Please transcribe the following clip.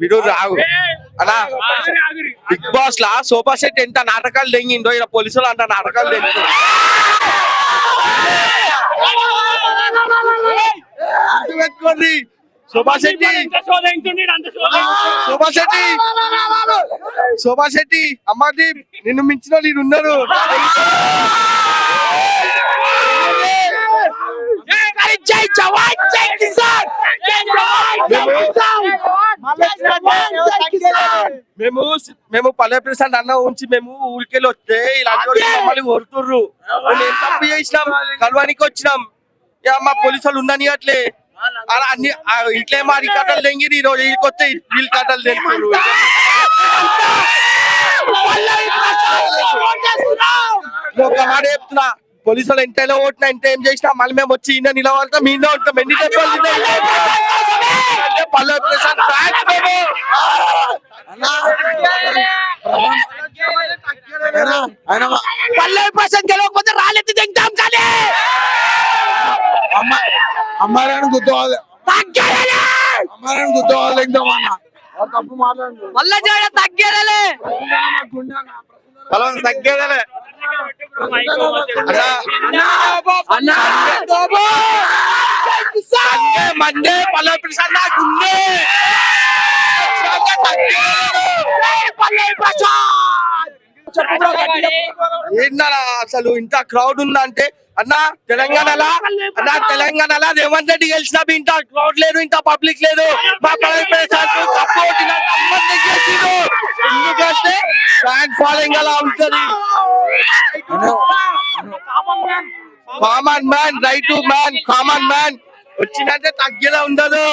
వీడు రావు అలా big boss లా sofa set ఎంత నాటకాలు దెంగిండో ఇలా పోలీసులు అంత నాటకాలు దెంగి పెట్టుకోండి. శోభా శెట్టి శోభా శెట్టి శోభా శెట్టి అమ్మాదీప్ నిన్ను మించిన వాళ్ళు ఉన్నారు. జై జవాన్ జై కిసాన్. మేము పల్లె ప్రశాంత్ అన్న ఉంచి మేము ఊరికెళ్ళి వస్తే ఇలాంటి వాళ్ళు మమ్మల్ని కొడుతుర్రు. మేము తప్పు చేసినాం కలవానికి వచ్చినాం. మా పోలీసు వాళ్ళు ఉండని అట్లే అలా అన్ని ఇట్లేమో అది కట్టలు తెంగిరి ఈ రోజు వీళ్ళకొస్తే వీళ్ళు కట్టలు తెంగుతారు. ఒక మాట చెప్తున్నా, పోలీసు వాళ్ళు ఎంతైనా ఓట్నా ఎంత ఏం చేసినా మళ్ళీ మేము వచ్చి ఈయన నిలబడతాం మీ ఉంటాం. ఎన్ని పల్లె ప్రశాంత్ పల్లె ప్రశాంత్ గెలవకపోతే రాళ్ళెత్తి తెంగుతాం. కానీ అమ్మాయిని గుర్తువాలి అమ్మాయిని గుర్తువాలి తప్పు మాట్లాడు మళ్ళా తగ్గేదలే తగ్గేదలే మండే పల్లె ప్రశాంత్ నాకుండే ఏంటన్నా అసలు ఇంత క్రౌడ్ ఉందంటే అన్న తెలంగాణలో రేవంత్ రెడ్డి గెలిచినా ఇంత క్రౌడ్ లేదు, ఇంత పబ్లిక్ లేదు. మా పల్లె ప్రశాంత్ ఎందుకంటే ఫ్యాన్ ఫాలోయింగ్ అలా ఉంటది. Common man right to man common man వచ్చినంటే తగ్గేలా ఉండదు.